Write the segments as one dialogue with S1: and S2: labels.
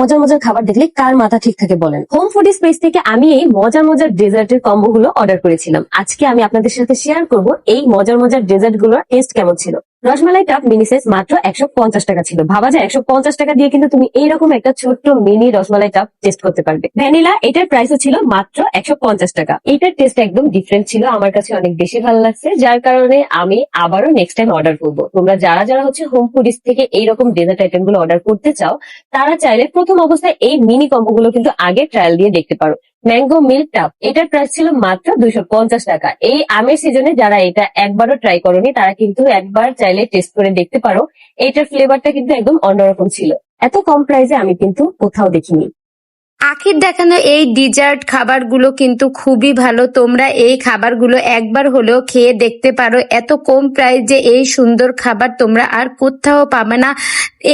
S1: মজার মজার খাবার দেখলে কার মাথা ঠিক থাকে বলেন। হোম ফুড স্পেস থেকে আমি এই মজার মজার ডেজার্টের কম্বো গুলো অর্ডার করেছিলাম। আজকে আমি আপনাদের সাথে শেয়ার করব এই মজার মজার ডেজার্ট গুলোর টেস্ট কেমন ছিল। রসমালাই কাপ মিনি সাইজ মাত্র 150 টাকা ছিল। ভাবা যায় 150 টাকা দিয়ে কিন্তু তুমি এইরকম একটা ছোট্ট মিনি রসমালাই কাপ টেস্ট করতে পারবে। ভ্যানিলা এটার প্রাইসও ছিল মাত্র 150 টাকা। এটার টেস্ট একদম ডিফারেন্ট ছিল, আমার কাছে অনেক বেশি ভালো লাগছে, যার কারণে আমি আবারও নেক্সট টাইম অর্ডার করবো। তোমরা যারা যারা হোম ফুডিস থেকে এইরকম ডেজার্ট আইটেম গুলো অর্ডার করতে চাও, তারা চাইলে প্রথম অবস্থায় এই মিনি কম্বো গুলো কিন্তু আগে ট্রায়াল দিয়ে দেখতে পারো। ম্যাঙ্গো মিল্ক টাপ এটার প্রাইস ছিল মাত্র 250 টাকা। এই আমের সিজনে যারা এটা একবারও ট্রাই করোনি, তারা কিন্তু একবার চাইলে টেস্ট করে দেখতে পারো। এটার ফ্লেভারটা কিন্তু একদম অন্যরকম ছিল। এত কম প্রাইসে আমি কিন্তু কোথাও দেখিনি।
S2: আখির দেখানো এই ডিজার্ট খাবারগুলো কিন্তু খুবই ভালো। তোমরা এই খাবারগুলো একবার হলেও খেয়ে দেখতে পারো। এত কম প্রাইসে এই সুন্দর খাবার তোমরা আর কোথাও পাবে না।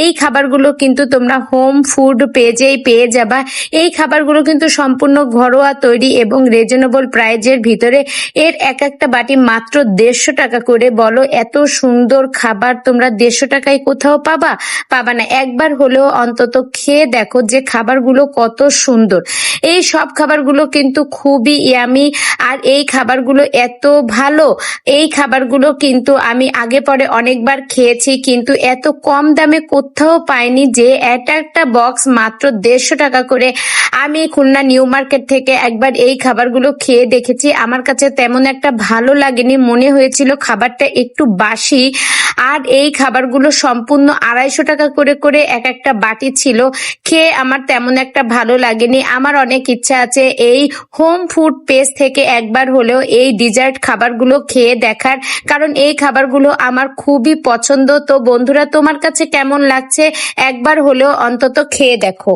S2: এই খাবারগুলো কিন্তু তোমরা হোম ফুড পেজেই পেয়ে যাবা। এই খাবারগুলো কিন্তু সম্পূর্ণ ঘরোয়া তৈরি এবং রিজনেবল প্রাইজের ভিতরে। এর এক একটা বাটি মাত্র 150 টাকা করে। বলো, এত সুন্দর খাবার তোমরা 150 টাকায় কোথাও পাবা না। একবার হলেও অন্তত খেয়ে দেখো যে খাবারগুলো কত সুন্দর। এই সব খাবারগুলো কিন্তু খুবই ইয়ামি, আর এই খাবারগুলো এত ভালো। এই খাবারগুলো কিন্তু আমি আগে পরে অনেকবার খেয়েছি, কিন্তু এত কম দামে কোথাও পাইনি। যে এটা একটা বক্স মাত্র 150 টাকা করে। আমি খুলনা নিউ মার্কেট থেকে একবার এই খাবারগুলো খেয়ে দেখেছি, আমার কাছে তেমন একটা ভালো লাগেনি, মনে হয়েছিল খাবারটা একটু বাসি। আর এই খাবারগুলো সম্পূর্ণ 250 টাকা করে করে এক একটা বাটি ছিল। খেয়ে আমার তেমন একটা ভালো লাগেনি। আমার অনেক ইচ্ছা আছে এই হোম ফুড পেজ থেকে একবার হলেও এই ডিজার্ট খাবারগুলো খেয়ে দেখার, কারণ এই খাবারগুলো আমার খুবই পছন্দ। তো বন্ধুরা, তোমার কাছে কেমন লাগছে একবার হলেও অন্তত খেয়ে দেখো।